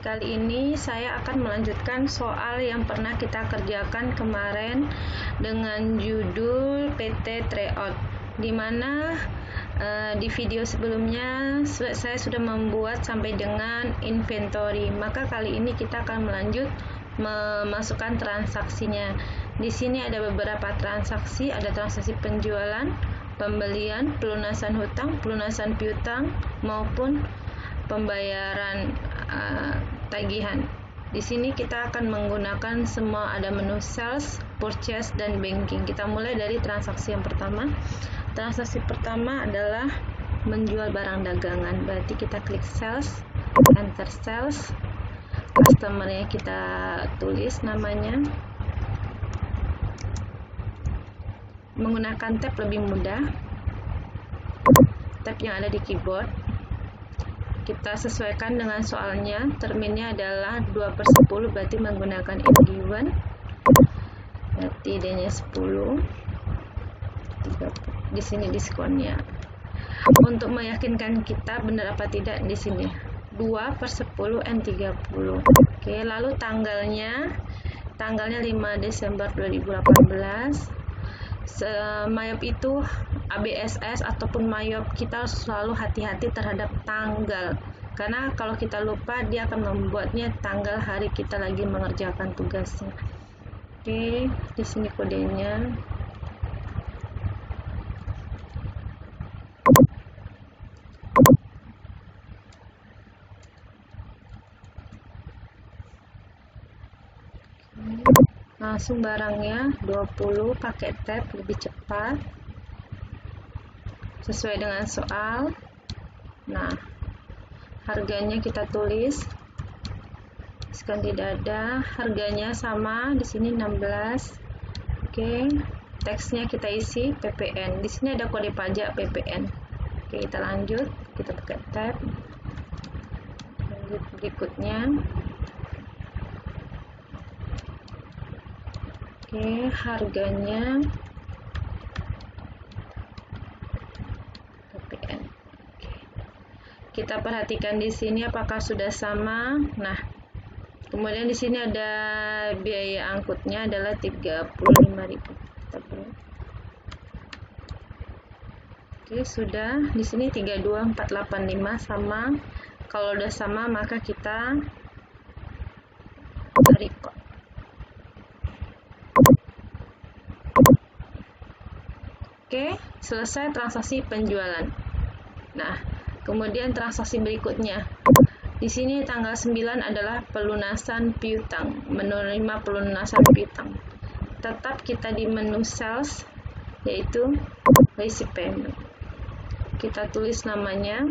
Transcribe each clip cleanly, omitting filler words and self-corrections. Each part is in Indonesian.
Kali ini saya akan melanjutkan soal yang pernah kita kerjakan kemarin dengan judul PT Tryout, di mana di video sebelumnya saya sudah membuat sampai dengan inventory. Maka kali ini kita akan melanjut memasukkan transaksinya. Di sini ada beberapa transaksi, ada transaksi penjualan, pembelian, pelunasan hutang, pelunasan piutang, maupun pembayaran tagihan. Di sini kita akan menggunakan semua, ada menu sales, purchase, dan banking. Kita mulai dari transaksi yang pertama. Transaksi pertama adalah menjual barang dagangan. Berarti kita klik sales, enter sales. Customer-nya kita tulis namanya. Menggunakan tab lebih mudah. Tab yang ada di keyboard. Kita sesuaikan dengan soalnya. Terminnya adalah 2/10, berarti menggunakan if given. Berarti D-nya 10. 30. Di sini diskonnya. Untuk meyakinkan kita benar apa tidak, di sini 2/10 N30. Oke, lalu tanggalnya 5 Desember 2018. Mayop itu ABSS ataupun mayop, kita selalu hati-hati terhadap tanggal, karena kalau kita lupa dia akan membuatnya tanggal hari kita lagi mengerjakan tugasnya. Oke, di sini kodenya. Langsung barangnya 20, pakai tab lebih cepat sesuai dengan soal. Nah, harganya kita tulis, sekarang tidak ada, harganya sama di sini 16. Oke, teksnya kita isi PPN. Di sini ada kode pajak PPN. Oke, kita lanjut, kita pakai tab. Lanjut berikutnya. Oke, harganya PPN. Oke. Kita perhatikan di sini apakah sudah sama. Nah, kemudian di sini ada biaya angkutnya adalah 35.000. Oke, sudah. Di sini 32485 sama. Kalau udah sama maka kita record. Oke, selesai transaksi penjualan. Nah, kemudian transaksi berikutnya. Di sini tanggal 9 adalah pelunasan piutang, menerima pelunasan piutang. Tetap kita di menu sales, yaitu receipt payment. Kita tulis namanya,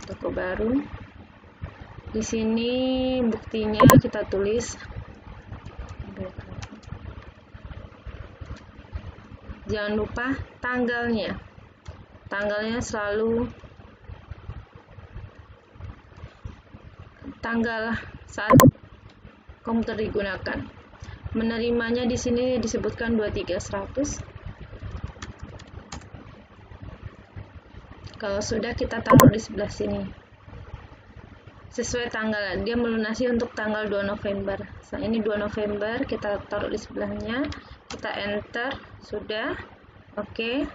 toko baru. Di sini buktinya kita tulis. Jangan lupa tanggalnya. Tanggalnya selalu tanggal saat komputer digunakan. Menerimanya di sini disebutkan 2300. Kalau sudah, kita taruh di sebelah sini. Sesuai tanggal, dia melunasi untuk tanggal 2 November. Nah, ini 2 November, kita taruh di sebelahnya. Kita enter, sudah. Oke.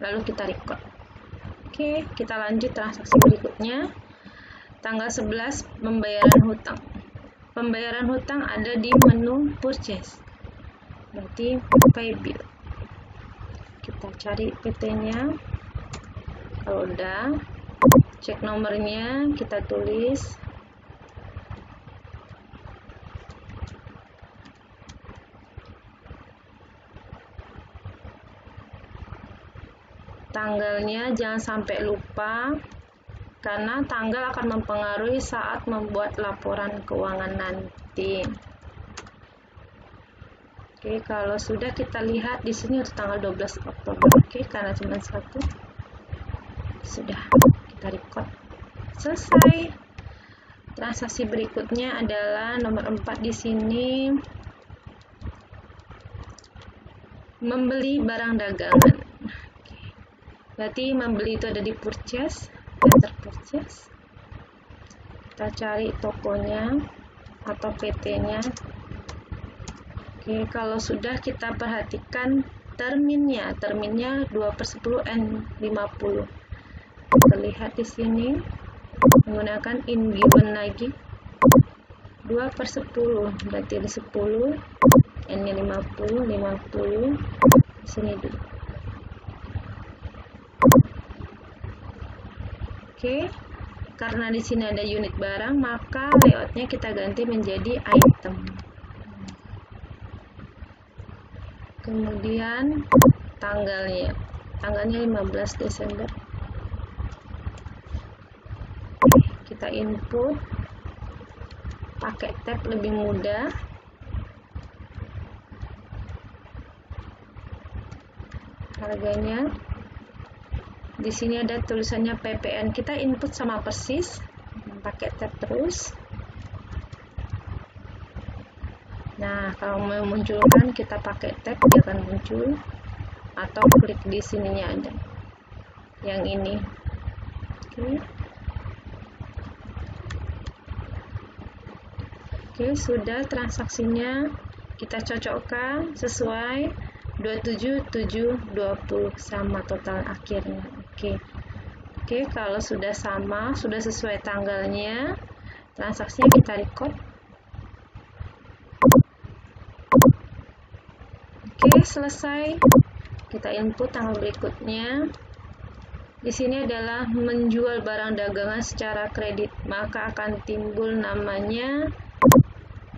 Lalu kita record. Oke, kita lanjut transaksi berikutnya. Tanggal 11 pembayaran hutang. Pembayaran hutang ada di menu purchase. Berarti pay bill. Kita cari PT-nya. Kalau udah, cek nomornya, kita tulis. Tanggalnya jangan sampai lupa, karena tanggal akan mempengaruhi saat membuat laporan keuangan nanti. Oke, kalau sudah, kita lihat di sini untuk tanggal 12 Oktober. Oke, karena cuma satu. Sudah, kita record. Selesai. Transaksi berikutnya adalah nomor 4 di sini. Membeli barang dagangan. Berarti membeli itu ada di purchase, enter purchase. kita cari tokonya atau PT-nya. Oke, kalau sudah kita perhatikan terminnya 2/10 N50. Terlihat di sini menggunakan in given lagi 2/10, berarti di 10, N-nya 50, sini dulu. Oke, karena di sini ada unit barang, maka layoutnya kita ganti menjadi item. Kemudian tanggalnya 15 Desember. Kita input pakai tab lebih mudah. Harganya di sini ada tulisannya PPN, kita input sama persis, pakai tab terus. Nah, kalau mau munculkan kita pakai tab, dia akan muncul, atau klik di sininya ada yang ini. Oke, sudah transaksinya kita cocokkan sesuai 27.720 sama total akhirnya. Oke, kalau sudah sama, sudah sesuai tanggalnya, transaksinya kita record. Oke, selesai. Kita input tanggal berikutnya. Di sini adalah menjual barang dagangan secara kredit, maka akan timbul namanya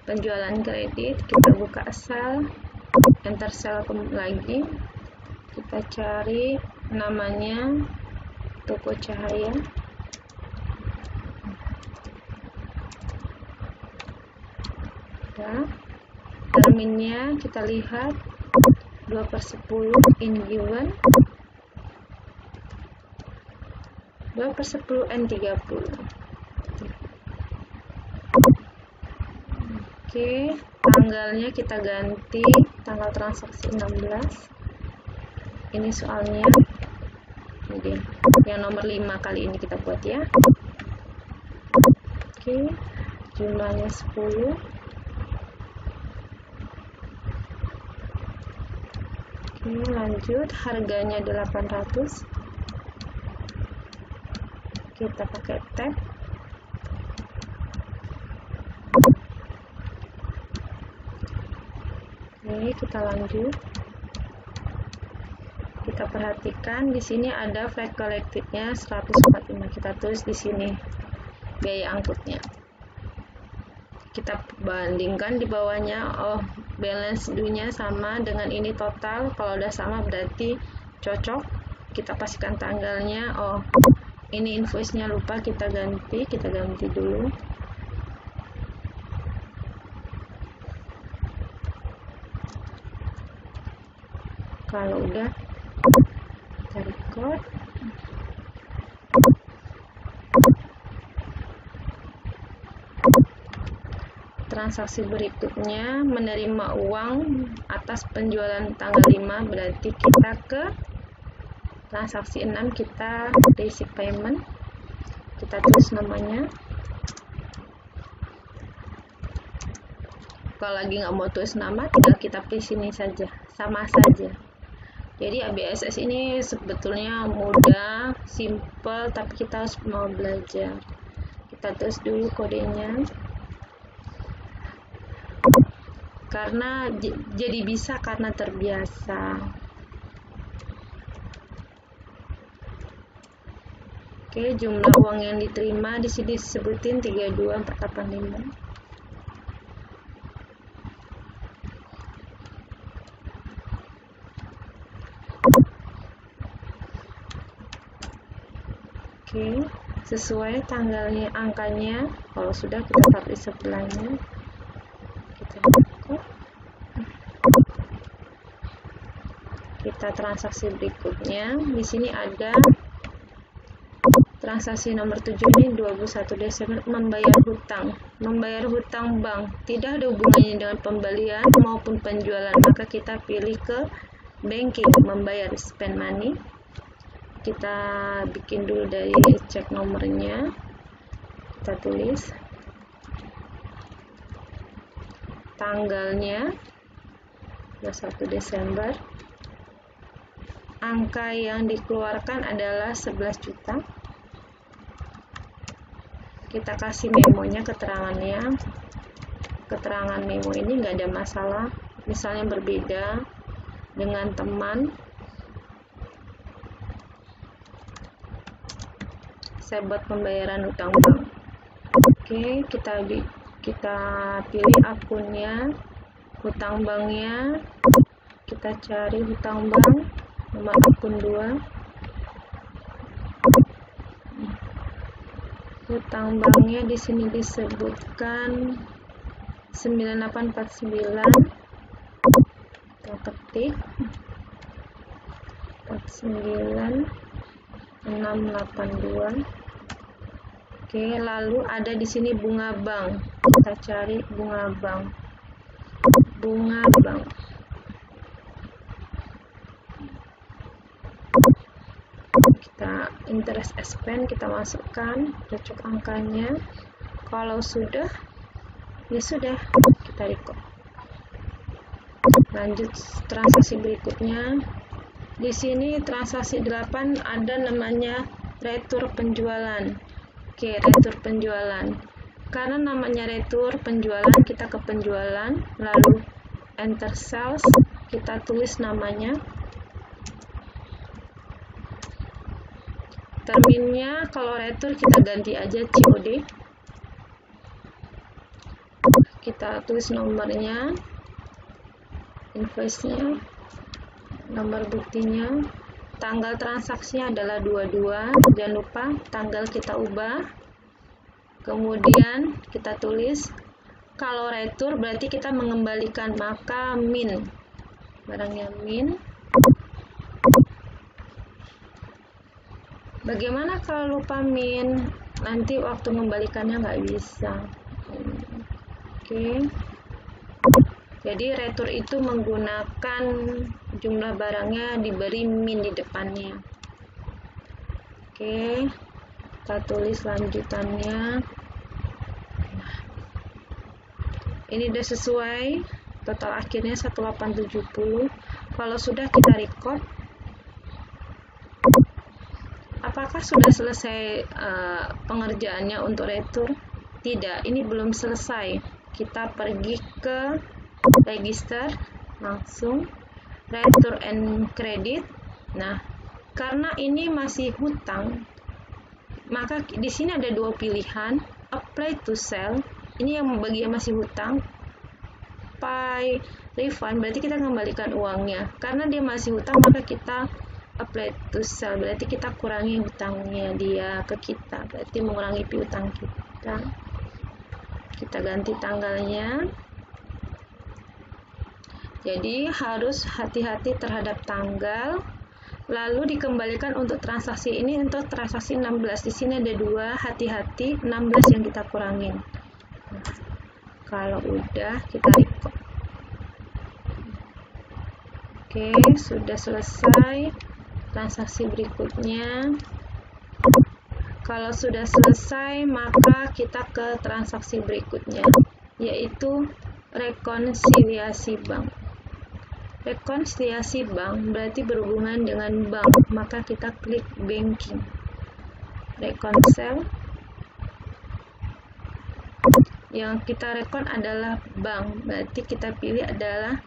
penjualan kredit. Kita buka sel, enter sel lagi, kita cari namanya toko cahaya. Terminnya kita lihat 2/10 in given, 2/10 N30. Oke, tanggalnya kita ganti tanggal transaksi 16. Ini soalnya ini yang nomor 5 kali ini kita buat ya. Oke, jumlahnya 10. Oke, lanjut, harganya 800. Kita pakai tab. Oke, kita lanjut. Kita perhatikan di sini ada freight collected-nya 145. Kita tulis di sini biaya angkutnya. Kita bandingkan di bawahnya, oh balance due-nya sama dengan ini total. Kalau udah sama berarti cocok. Kita pastikan tanggalnya. Oh, ini invoice-nya lupa kita ganti dulu. Kalau udah kita record. Transaksi berikutnya menerima uang atas penjualan tanggal 5, berarti kita ke transaksi 6, kita receive payment. Kita tulis namanya. Kalau lagi nggak mau tulis nama, tinggal kita pilih sini saja, sama saja. Jadi ABSS ini sebetulnya mudah, simple, tapi kita harus mau belajar. Kita tulis dulu kodenya. Karena jadi bisa karena terbiasa. Oke, jumlah uang yang diterima di sini disebutin 32.485. Oke, sesuai tanggalnya, angkanya. Kalau sudah, kita taruh di sebelahnya. Kita transaksi berikutnya. Di sini ada transaksi nomor 7 ini 21 Desember, membayar hutang. Membayar hutang bank tidak ada hubungannya dengan pembelian maupun penjualan, maka kita pilih ke banking, membayar spend money. Kita bikin dulu dari cek nomornya. kita tulis tanggalnya 21 Desember, angka yang dikeluarkan adalah 11 juta. Kita kasih memonya, keterangannya. Keterangan memo ini nggak ada masalah, misalnya berbeda dengan teman. Saya buat pembayaran utang bank. Oke, kita pilih akunnya, hutang banknya. Kita cari hutang bank, nomor akun 2. Hutang banknya di sini disebutkan 9849. Kita ketik 49682. Oke, lalu ada di sini bunga bank. Kita cari bunga bank. Bunga bank. Kita interest expense, kita masukkan, cocok angkanya. Kalau sudah, ya sudah, kita record. Lanjut transaksi berikutnya. Di sini transaksi 8 ada namanya retur penjualan. Oke, retur penjualan. Karena namanya retur penjualan, kita ke penjualan, lalu enter sales, kita tulis namanya. Terminnya kalau retur kita ganti aja COD. Kita tulis nomornya, invoice-nya, nomor buktinya, tanggal transaksinya adalah 22, jangan lupa tanggal kita ubah. Kemudian kita tulis, kalau retur berarti kita mengembalikan, maka min, barangnya min. Bagaimana kalau lupa min? Nanti waktu mengembalikannya nggak bisa. Oke. Jadi retur itu menggunakan jumlah barangnya diberi min di depannya. Oke, kita tulis lanjutannya. Ini udah sesuai, total akhirnya 1870. Kalau sudah, kita record. Apakah sudah selesai pengerjaannya untuk retur? Tidak, ini belum selesai. Kita pergi ke register, langsung retur and credit. Nah, karena ini masih hutang, maka di sini ada dua pilihan, apply to sell, ini yang bagi yang masih hutang, pay refund, berarti kita kembalikan uangnya. Karena dia masih hutang, maka kita apply to sell, berarti kita kurangi hutangnya dia ke kita, berarti mengurangi piutang kita. Kita ganti tanggalnya. Jadi harus hati-hati terhadap tanggal. Lalu dikembalikan untuk transaksi ini, untuk transaksi 16. Di sini ada dua, hati-hati 16 yang kita kurangin. Nah, kalau udah, kita record. Oke, sudah selesai transaksi berikutnya. Kalau sudah selesai, maka kita ke transaksi berikutnya, yaitu rekonsiliasi bank. Rekonsiliasi bank berarti berhubungan dengan bank, maka kita klik banking. Reconcile. Yang kita rekon adalah bank, berarti kita pilih adalah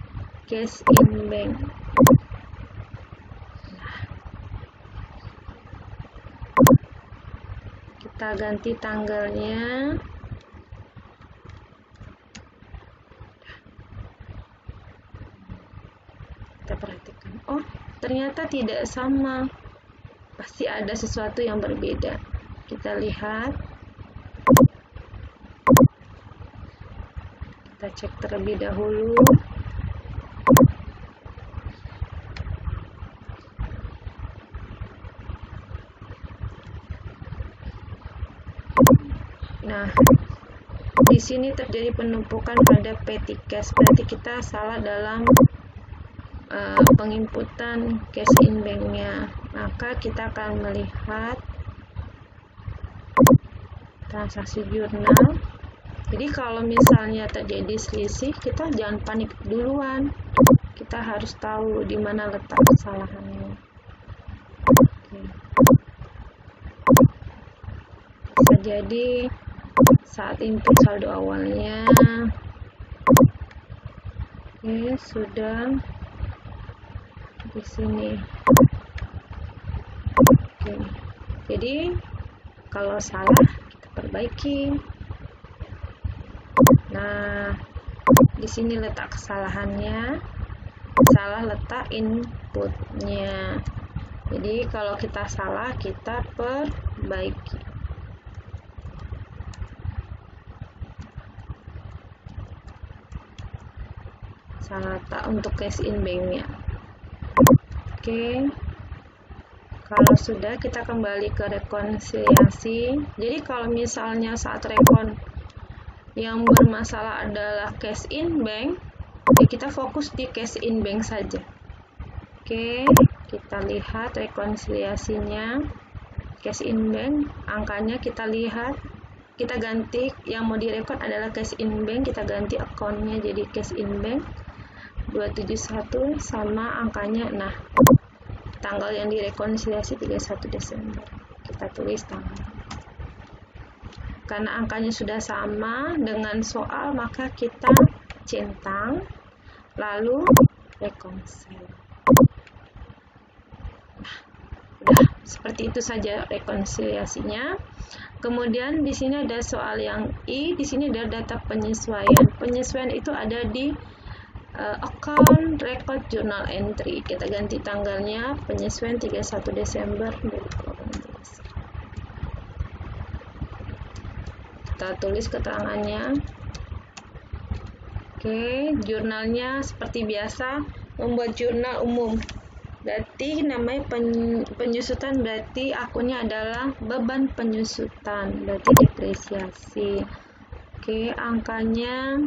cash in bank. Kita ganti tanggalnya. Kita perhatikan, oh ternyata tidak sama, pasti ada sesuatu yang berbeda. Kita lihat, kita cek terlebih dahulu. Nah, di sini terjadi penumpukan pada petty cash, berarti kita salah dalam penginputan cash in banknya. Maka kita akan melihat transaksi jurnal. Jadi kalau misalnya terjadi selisih, kita jangan panik duluan. Kita harus tahu di mana letak kesalahannya. Oke. Bisa jadi saat input saldo awalnya. Oke, sudah di sini. Oke. Jadi kalau salah kita perbaiki. Nah, di sini letak kesalahannya. Salah letak inputnya. Jadi kalau kita salah, kita perbaiki. Salah letak untuk cash in banknya. Oke. Kalau sudah, kita kembali ke rekonsiliasi. Jadi kalau misalnya saat rekon yang bermasalah adalah cash in bank, ya kita fokus di cash in bank saja. Oke, kita lihat rekonsiliasinya. Cash in bank, angkanya kita lihat, kita ganti, yang mau direkod adalah cash in bank, kita ganti akunnya jadi cash in bank 271 sama angkanya. Nah, tanggal yang direkonsiliasi 31 Desember. Kita tulis tanggal. Karena angkanya sudah sama dengan soal, maka kita centang lalu rekonsil. Nah, udah seperti itu saja rekonsiliasinya. Kemudian di sini ada soal yang I, di sini ada data penyesuaian. Penyesuaian itu ada di account record journal entry. Kita ganti tanggalnya, penyesuaian 31 Desember 2018. Kita tulis keterangannya. Oke, jurnalnya seperti biasa, membuat jurnal umum. Berarti namanya penyusutan, berarti akunnya adalah beban penyusutan, berarti depresiasi. Oke, angkanya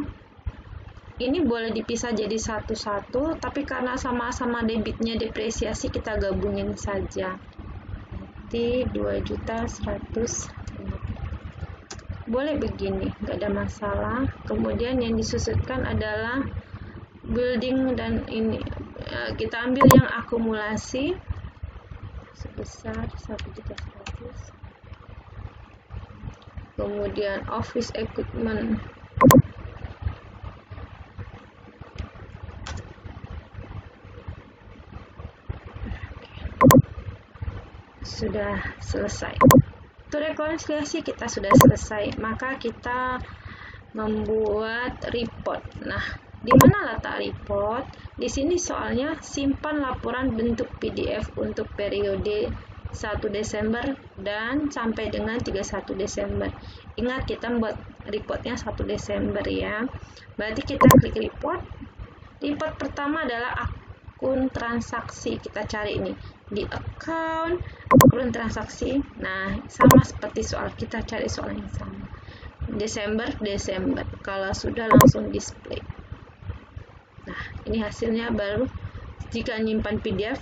ini boleh dipisah jadi satu-satu, tapi karena sama-sama debitnya depresiasi, kita gabungin saja. Berarti 2.100.000. Boleh begini, nggak ada masalah. Kemudian yang disusutkan adalah building, dan ini kita ambil yang akumulasi sebesar 1.100.000. Kemudian office equipment sudah selesai. Untuk rekonsiliasi kita sudah selesai, maka kita membuat report. Nah, di mana letak report? Di sini soalnya simpan laporan bentuk PDF untuk periode 1 Desember dan sampai dengan 31 Desember. Ingat, kita membuat reportnya 1 Desember ya. Berarti kita klik report. Report pertama adalah akun transaksi. Kita cari ini di account akun transaksi. Nah, sama seperti soal, kita cari soal yang sama. Desember. Kalau sudah, langsung display. Nah, ini hasilnya. Baru jika nyimpan PDF,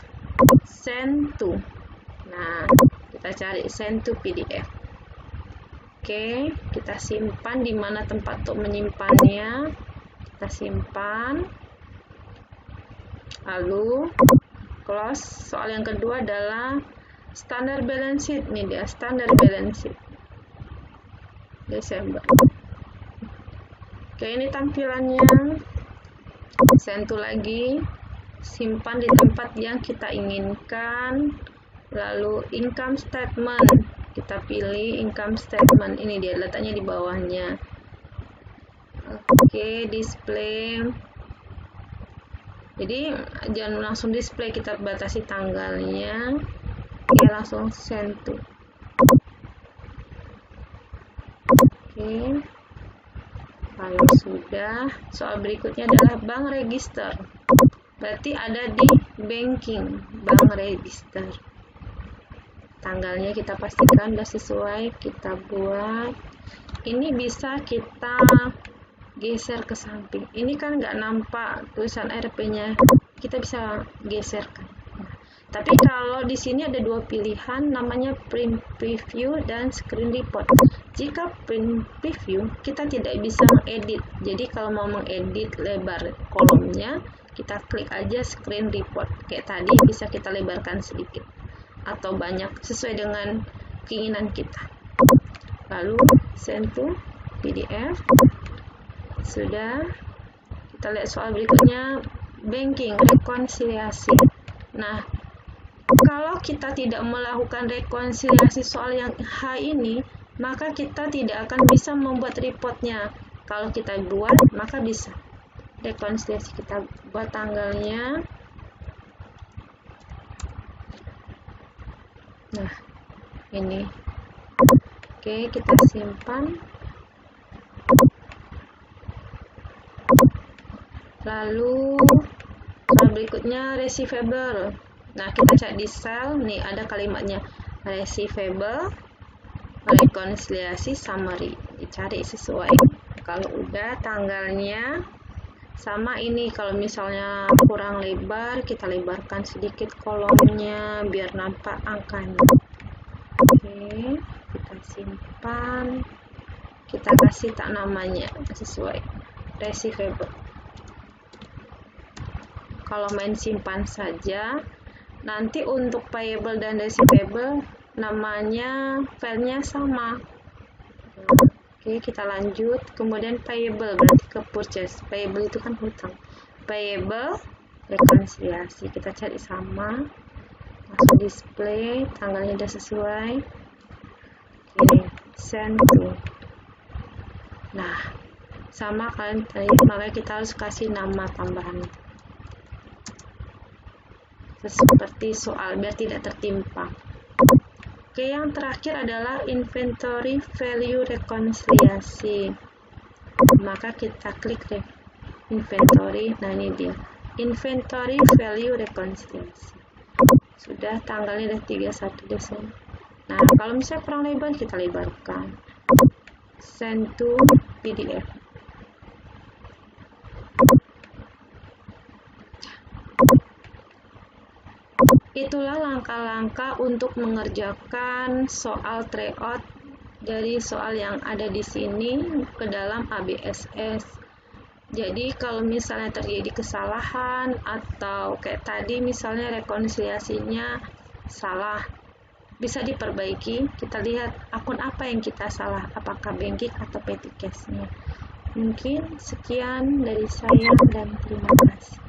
send to. Nah, kita cari send to PDF. Oke, kita simpan di mana tempat untuk menyimpannya. Kita simpan. Lalu close. Soal yang kedua adalah standard balance sheet. Ini dia standard balance sheet Desember. Oke, ini tampilannya. Send to lagi. Simpan di tempat yang kita inginkan. Lalu income statement. Kita pilih income statement. Ini dia, letaknya di bawahnya. Oke, display. Jadi jangan langsung display, kita batasi tanggalnya. Oke, langsung send to. Oke, kalau sudah, soal berikutnya adalah bank register. Berarti ada di banking, bank register. Tanggalnya kita pastikan sudah sesuai, kita buat. Ini bisa kita geser ke samping. Ini kan nggak nampak tulisan RP-nya, kita bisa geserkan. Nah, Tapi kalau di sini ada dua pilihan, namanya print preview dan screen report. Jika print preview, kita tidak bisa mengedit. Jadi kalau mau mengedit lebar kolomnya, kita klik aja screen report. Kayak tadi bisa kita lebarkan sedikit atau banyak sesuai dengan keinginan kita. Lalu send to PDF. Sudah. Kita lihat soal berikutnya, banking rekonsiliasi. Nah, kalau kita tidak melakukan rekonsiliasi soal yang H ini, maka kita tidak akan bisa membuat reportnya. Kalau kita buat, maka bisa. Rekonsiliasi kita buat tanggalnya. Nah, ini. Oke, kita simpan. Lalu, soal berikutnya receivable. Nah, kita cek di sel, nih ada kalimatnya receivable, rekonsiliasi, summary. Dicari sesuai. Kalau udah tanggalnya sama ini, kalau misalnya kurang lebar, kita lebarkan sedikit kolomnya biar nampak angkanya. Oke, kita simpan. Kita kasih tak namanya sesuai receivable. Kalau main simpan saja, nanti untuk payable dan receivable namanya filenya sama. Oke, kita lanjut. Kemudian payable berarti ke purchase. Payable itu kan hutang. Payable rekonsiliasi, kita cari sama. Langsung display, tanggalnya udah sesuai. Oke, send to. Nah, sama kalian tadi, makanya kita harus kasih nama tambahan. Seperti soal biar tidak tertimpa. Oke, yang terakhir adalah inventory value rekonsiliasi. Maka kita klik deh inventory. Nah, ini dia inventory value rekonsiliasi. Sudah, tanggalnya udah 31 Desember. Nah, kalau misalnya kurang lebar, kita lebarkan. Send to PDF. Itulah langkah-langkah untuk mengerjakan soal tryout dari soal yang ada di sini ke dalam ABSS. Jadi kalau misalnya terjadi kesalahan atau kayak tadi misalnya rekonsiliasinya salah, bisa diperbaiki. Kita lihat akun apa yang kita salah, apakah banking atau petty cash-nya. Mungkin sekian dari saya dan terima kasih.